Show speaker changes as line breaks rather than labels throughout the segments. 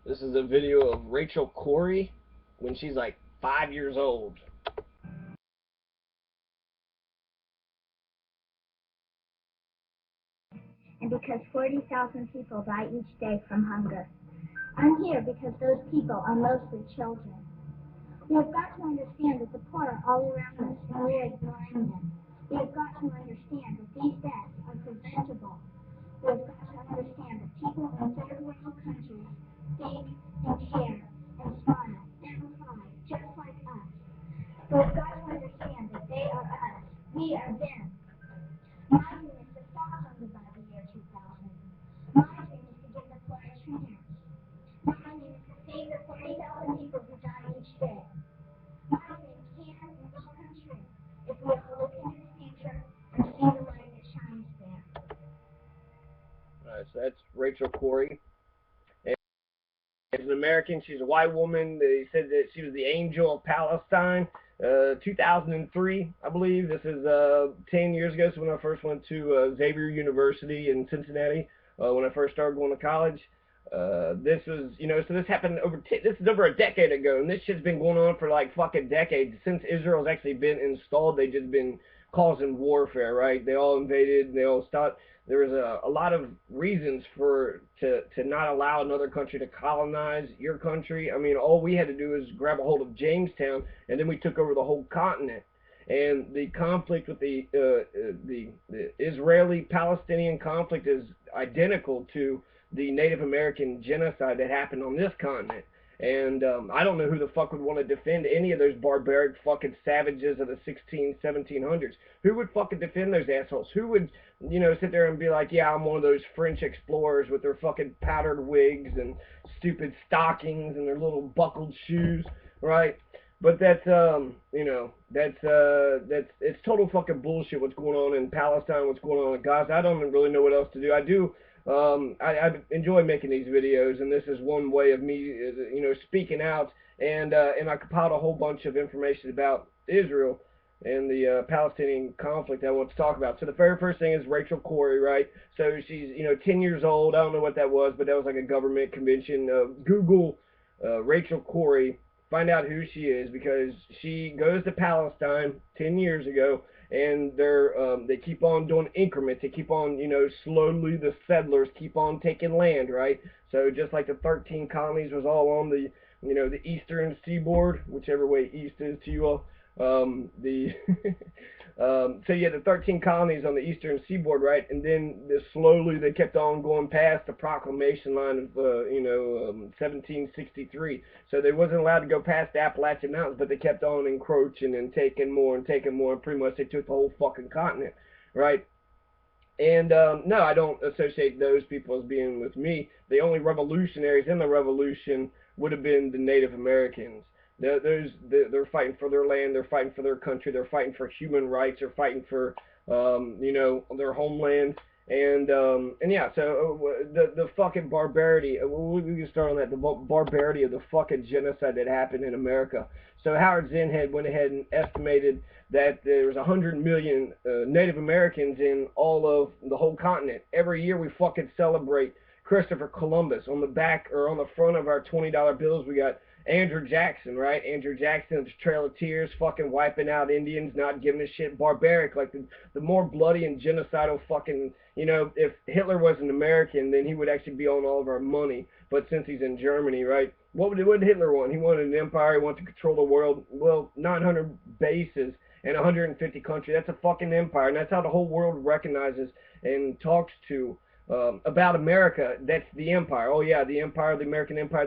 This is a video of Rachel Corrie when she's like 5 years old.
And because 40,000 people die each day from hunger. I'm here because those people are mostly children. We have got to understand that the poor are all around us and we are ignoring them. We have got to understand that these deaths are preventable. We have got to understand that people in third world countries think and care and smile and cry just like us. We have got to understand that they are us. We are them. My dream is to stop hunger by the year 2000. My dream is to give the poor a chance. My dream is to save the 40,000 people who die each day. My dream can and will come true if we all look into the future and see the light that shines there.
Alright, so that's Rachel Corrie. And she's an American. She's a white woman. They said that she was the angel of Palestine. 2003, I believe. This is 10 years ago. So when I first went to Xavier University in Cincinnati, when I first started going to college. This was, so this happened this is over a decade ago, and this shit's been going on for like fucking decades. Since Israel's actually been installed, they've just been causing warfare, right? They all invaded, they all stopped. There was a lot of reasons to not allow another country to colonize your country. I mean, all we had to do was grab a hold of Jamestown, and then we took over the whole continent. And the conflict with the Israeli-Palestinian conflict is identical to the Native American genocide that happened on this continent. And I don't know who the fuck would want to defend any of those barbaric fucking savages of the 1700s. Who would fucking defend those assholes? Who would, sit there and be like, yeah, I'm one of those French explorers with their fucking powdered wigs and stupid stockings and their little buckled shoes, right? But that's, it's total fucking bullshit what's going on in Palestine, what's going on in Gaza. I don't really know what else to do. I enjoy making these videos, and this is one way of me, speaking out, and I compiled a whole bunch of information about Israel and the Palestinian conflict I want to talk about. So the very first thing is Rachel Corrie, right? So she's, 10 years old. I don't know what that was, but that was like a government convention. Google Rachel Corrie, find out who she is, because she goes to Palestine 10 years ago, and they keep on doing increments. They keep on, slowly the settlers keep on taking land, right? So just like the 13 colonies was all on the, the eastern seaboard, whichever way east is to you all. So yeah, the 13 colonies on the eastern seaboard, right? And then slowly they kept on going past the proclamation line of, 1763. So they wasn't allowed to go past the Appalachian Mountains, but they kept on encroaching and taking more, and pretty much they took the whole fucking continent, right? And no, I don't associate those people as being with me. The only revolutionaries in the revolution would have been the Native Americans. They're fighting for their land, they're fighting for their country, they're fighting for human rights, they're fighting for, their homeland. And yeah, so the fucking barbarity, we can start on that, the barbarity of the fucking genocide that happened in America. So Howard Zinn went ahead and estimated that there was 100 million Native Americans in all of the whole continent. Every year we fucking celebrate Christopher Columbus. On the back or on the front of our $20 bills, we got Andrew Jackson, right? Andrew Jackson's Trail of Tears, fucking wiping out Indians, not giving a shit, barbaric. Like the more bloody and genocidal fucking, if Hitler was an American, then he would actually be on all of our money. But since he's in Germany, right? What did Hitler want? He wanted an empire. He wanted to control the world. Well, 900 bases and 150 countries. That's a fucking empire, and that's how the whole world recognizes and talks to about America. That's the empire. Oh yeah, the empire, the American empire.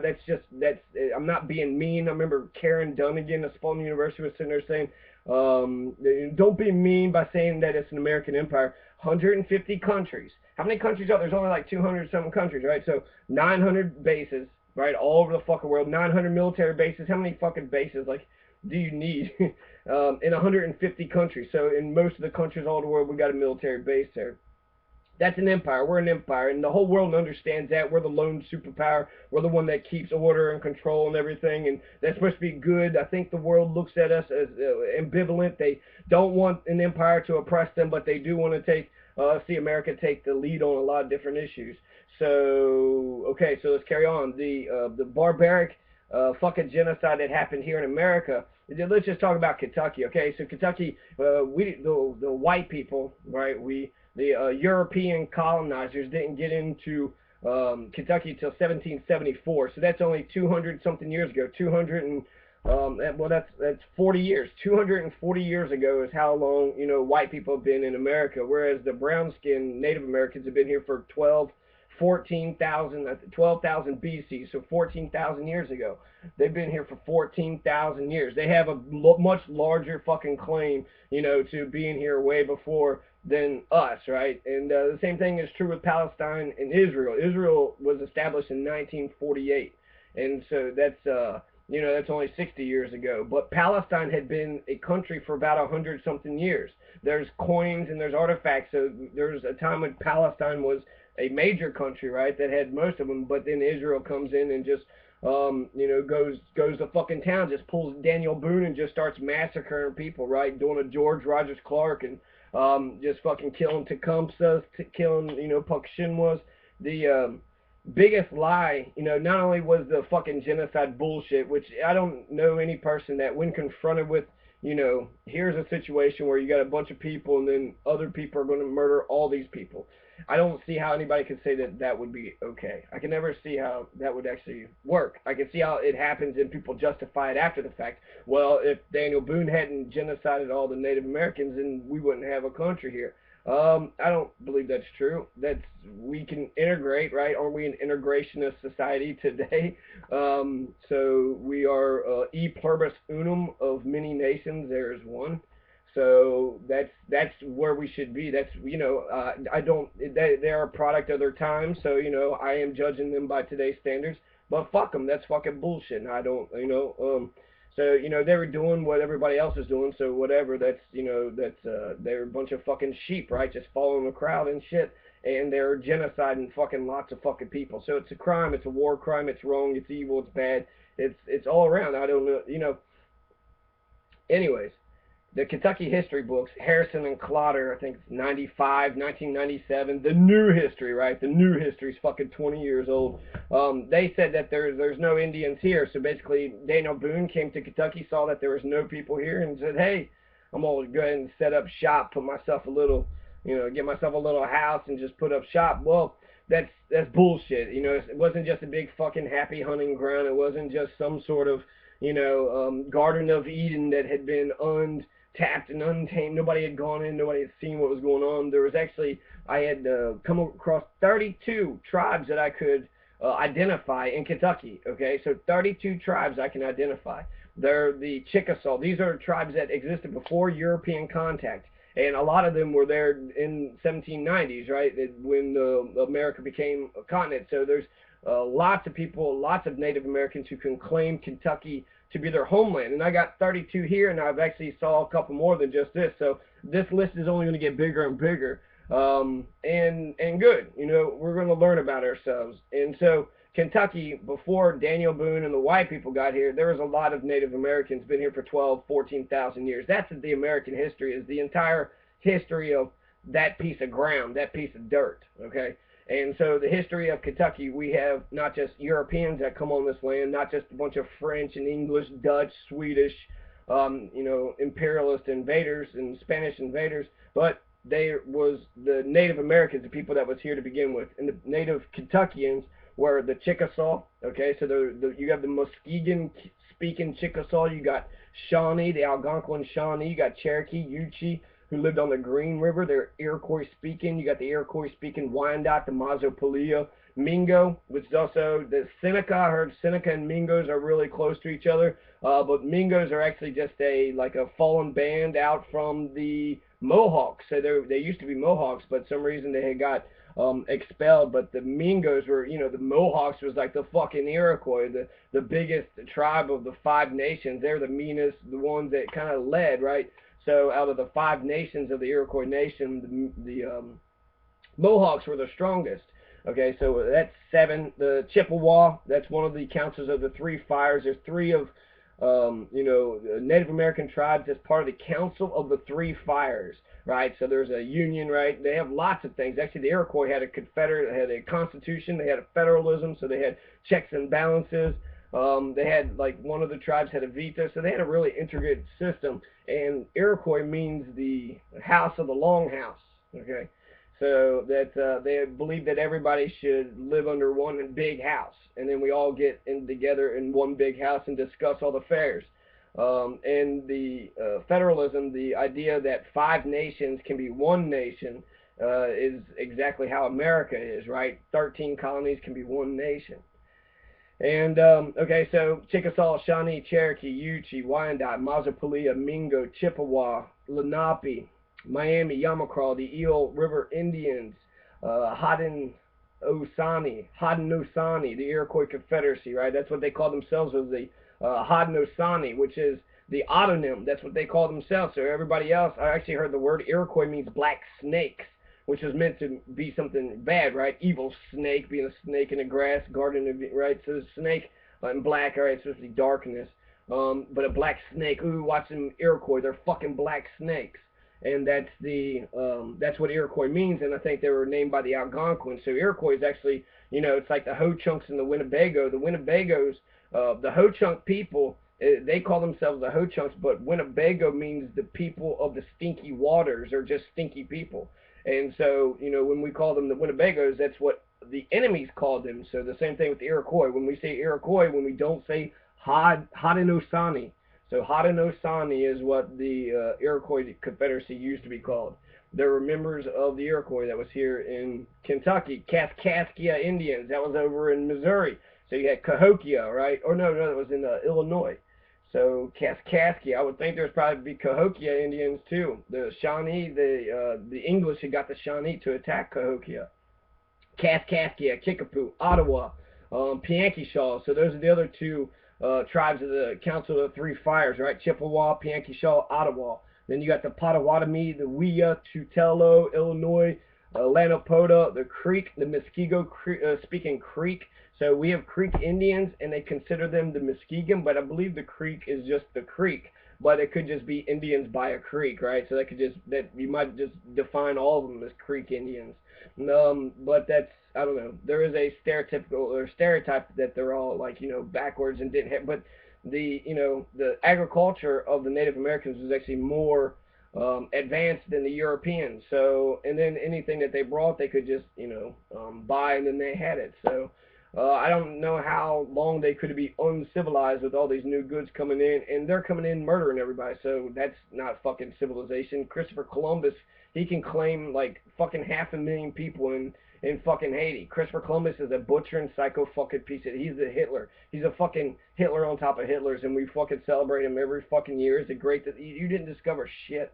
I'm not being mean. I remember Karen Dunnigan of Spalding University was sitting there saying, don't be mean by saying that it's an American empire. 150 countries. How many countries are there? There's only like 200 something countries, right? So 900 bases, right, all over the fucking world. 900 military bases. How many fucking bases like do you need in 150 countries? So in most of the countries all over the world, we got a military base there. That's an empire. We're an empire, and the whole world understands that. We're the lone superpower. We're the one that keeps order and control and everything, and that's supposed to be good. I think the world looks at us as ambivalent. They don't want an empire to oppress them, but they do want to see America take the lead on a lot of different issues. So okay, so let's carry on. The barbaric fucking genocide that happened here in America. Let's just talk about Kentucky, okay? So Kentucky, the white people, right? The European colonizers didn't get into Kentucky till 1774. So that's only 200 something years ago. 200 and well, that's 40 years. 240 years ago is how long white people have been in America, whereas the brown-skinned Native Americans have been here for 12,000 BC, so 14,000 years ago. They've been here for 14,000 years. They have a much larger fucking claim, to being here way before than us, right? And the same thing is true with Palestine and Israel. Israel was established in 1948, and so that's only 60 years ago. But Palestine had been a country for about 100 something years. There's coins and there's artifacts. So there's a time when Palestine was a major country, right, that had most of them. But then Israel comes in and just, goes to fucking town, just pulls Daniel Boone and just starts massacring people, right, doing a George Rogers Clark and just fucking killing Tecumseh, killing, Puck Shinwas. The biggest lie, not only was the fucking genocide bullshit, which I don't know any person that when confronted with, here's a situation where you got a bunch of people and then other people are going to murder all these people. I don't see how anybody could say that that would be okay. I can never see how that would actually work. I can see how it happens and people justify it after the fact. Well, if Daniel Boone hadn't genocided all the Native Americans, then we wouldn't have a country here. I don't believe that's true. We can integrate, right? Aren't we an integrationist society today? So we are e pluribus unum of many nations. There is one. So that's where we should be. That's they're a product of their time. So I am judging them by today's standards. But fuck them. That's fucking bullshit. And I don't So they were doing what everybody else is doing. So whatever. They're a bunch of fucking sheep, right? Just following the crowd and shit. And they're genociding fucking lots of fucking people. So it's a crime. It's a war crime. It's wrong. It's evil. It's bad. It's all around. I don't know. Anyways. The Kentucky history books, Harrison and Clotter, I think it's 95, 1997. The new history, right? The new history is fucking 20 years old. They said that there's no Indians here. So basically, Daniel Boone came to Kentucky, saw that there was no people here, and said, hey, I'm going to go ahead and set up shop, put myself a little, get myself a little house and just put up shop. Well, that's bullshit. It wasn't just a big fucking happy hunting ground. It wasn't just some sort of, Garden of Eden that had been untapped and untamed. Nobody had gone in. Nobody had seen what was going on. There was actually, I had come across 32 tribes that I could identify in Kentucky. Okay, so 32 tribes I can identify. They're the Chickasaw. These are tribes that existed before European contact. And a lot of them were there in 1790s, right, when America became a continent. So there's lots of people, lots of Native Americans who can claim Kentucky to be their homeland. And I got 32 here, and I've actually saw a couple more than just this. So this list is only going to get bigger and bigger. And good. We're going to learn about ourselves. And so Kentucky, before Daniel Boone and the white people got here, there was a lot of Native Americans been here for 12, 14,000 years. That's the American history, is the entire history of that piece of ground, that piece of dirt, okay? And so the history of Kentucky, we have not just Europeans that come on this land, not just a bunch of French and English, Dutch, Swedish, imperialist invaders and Spanish invaders, but they was the Native Americans, the people that was here to begin with. And the Native Kentuckians were the Chickasaw, okay? So you have the Muskegon-speaking Chickasaw, you got Shawnee, the Algonquin Shawnee, you got Cherokee, Yuchi, who lived on the Green River. They're Iroquois-speaking. You got the Iroquois-speaking Wyandot, the Mazo-Paleo, Mingo, which is also the Seneca. I heard Seneca and Mingos are really close to each other, but Mingos are actually just a fallen band out from the Mohawks. So they used to be Mohawks, but for some reason they had got expelled. But the Mingos were, the Mohawks was like the fucking Iroquois, the biggest tribe of the 5 nations. They're the meanest, the ones that kind of led, right? So out of the 5 nations of the Iroquois nation, the Mohawks were the strongest. Okay, so that's 7. The Chippewa, that's one of the councils of the 3 fires. There's 3 of, Native American tribes as part of the Council of the 3 Fires. right? So there's a union, right? They have lots of things. Actually, the Iroquois had a confederate, had a constitution, they had a federalism, so they had checks and balances. They had, like, one of the tribes had a veto, so they had a really intricate system. And Iroquois means the house of the longhouse. Okay, so that they believed that everybody should live under one big house, and then we all get in together in one big house and discuss all the affairs. And the federalism, the idea that 5 nations can be one nation, is exactly how America is, right? 13 colonies can be one nation. And, okay, so Chickasaw, Shawnee, Cherokee, Yuchi, Wyandotte, Mazzapalia, Mingo, Chippewa, Lenape, Miami, Yamacraw, the Eel River Indians, Haudenosaunee, the Iroquois Confederacy, right? That's what they call themselves, was the Haudenosaunee, which is the autonym. That's what they call themselves. So everybody else, I actually heard the word Iroquois means black snakes, which was meant to be something bad, right? Evil snake, being a snake in the grass, garden, right? So the snake in black, all right, it's supposed to be darkness. But a black snake, ooh, watch them Iroquois, they're fucking black snakes. And that's what Iroquois means, and I think they were named by the Algonquins. So Iroquois is actually, it's like the Ho-Chunks and the Winnebago. The Winnebagos, the Ho-Chunk people, they call themselves the Ho-Chunks, but Winnebago means the people of the stinky waters, or just stinky people. And so, when we call them the Winnebagos, that's what the enemies called them. So the same thing with the Iroquois. When we say Iroquois, when we don't say Haudenosaunee. So Haudenosaunee is what the Iroquois Confederacy used to be called. There were members of the Iroquois that was here in Kentucky. Kaskaskia Indians, that was over in Missouri. So you had Cahokia, right? Or no, that was in Illinois. So Kaskaskia, I would think there's probably be Cahokia Indians too. The Shawnee, the English had got the Shawnee to attack Cahokia. Kaskaskia, Kickapoo, Ottawa, Piankeshaw. So those are the other two tribes of the Council of the Three Fires, right? Chippewa, Piankeshaw, Ottawa. Then you got the Potawatomi, the Wea, Tutelo, Illinois, Lanapoda, the Creek, the Muskego speaking Creek. So we have Creek Indians, and they consider them the Muskegon, but I believe the Creek is just the Creek, but it could just be Indians by a creek, right? So that you might just define all of them as Creek Indians. But that's, I don't know. There is a stereotype that they're all like, backwards and didn't have, but the agriculture of the Native Americans was actually more advanced than the Europeans. So, and then anything that they brought, they could just, buy, and then they had it. So, I don't know how long they could be uncivilized with all these new goods coming in, and they're coming in murdering everybody. So that's not fucking civilization. Christopher Columbus, he can claim like fucking 500,000 people in fucking Haiti. Christopher Columbus is a butcher and psycho fucking piece of, he's the Hitler. He's a fucking Hitler on top of Hitlers, and we fucking celebrate him every fucking year. Is it great that you didn't discover shit?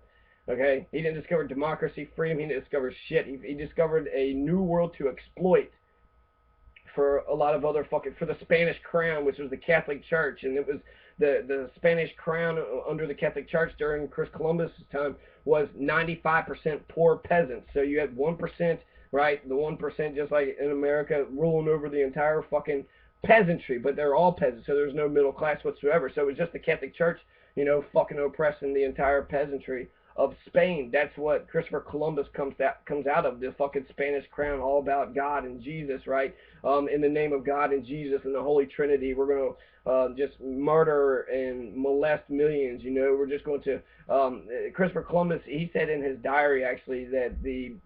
Okay, he didn't discover democracy, freedom. He didn't discover shit. He discovered a new world to exploit for a lot of other fucking, for the Spanish crown, which was the Catholic Church, and it was the Spanish crown under the Catholic Church during Chris Columbus' time was 95% poor peasants. So you had 1%, right? The 1%, just like in America, ruling over the entire fucking peasantry, but they're all peasants, so there's no middle class whatsoever. So it was just the Catholic Church, fucking oppressing the entire peasantry of Spain. That's what Christopher Columbus comes out of, the fucking Spanish crown, all about God and Jesus, right? In the name of God and Jesus and the Holy Trinity, we're going to just murder and molest millions. We're just going to Christopher Columbus, he said in his diary actually that the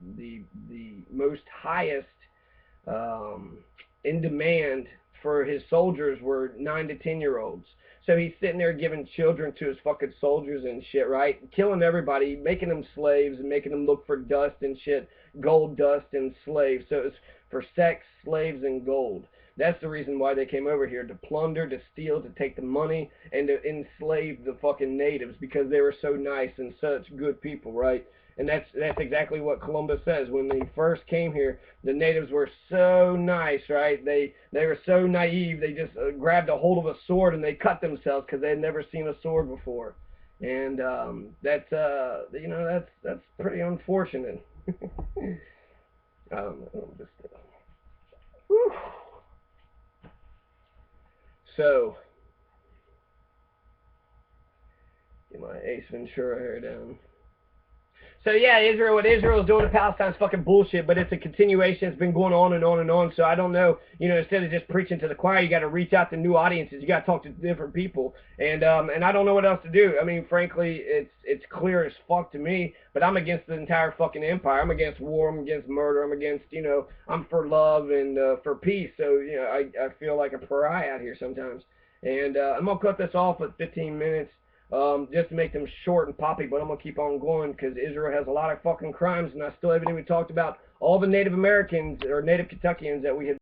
most highest in demand for his soldiers were 9 to 10-year-olds. So he's sitting there giving children to his fucking soldiers and shit, right? Killing everybody, making them slaves and making them look for dust and shit, gold dust and slaves. So it's for sex, slaves, and gold. That's the reason why they came over here, to plunder, to steal, to take the money, and to enslave the fucking natives because they were so nice and such good people, right? And that's exactly what Columbus says. When they first came here, the natives were so nice, right? They were so naive. They just grabbed a hold of a sword and they cut themselves because they had never seen a sword before. And that's pretty unfortunate. So, get my Ace Ventura hair down. So yeah, Israel, what Israel's doing to Palestine's fucking bullshit, but it's a continuation. It's been going on and on and on. So I don't know, instead of just preaching to the choir, you got to reach out to new audiences. You got to talk to different people, and I don't know what else to do. I mean, frankly, it's clear as fuck to me. But I'm against the entire fucking empire. I'm against war. I'm against murder. I'm against, I'm for love and for peace. So I feel like a pariah out here sometimes. And I'm gonna cut this off at 15 minutes. Just to make them short and poppy, but I'm going to keep on going because Israel has a lot of fucking crimes, and I still haven't even talked about all the Native Americans or Native Kentuckians that we had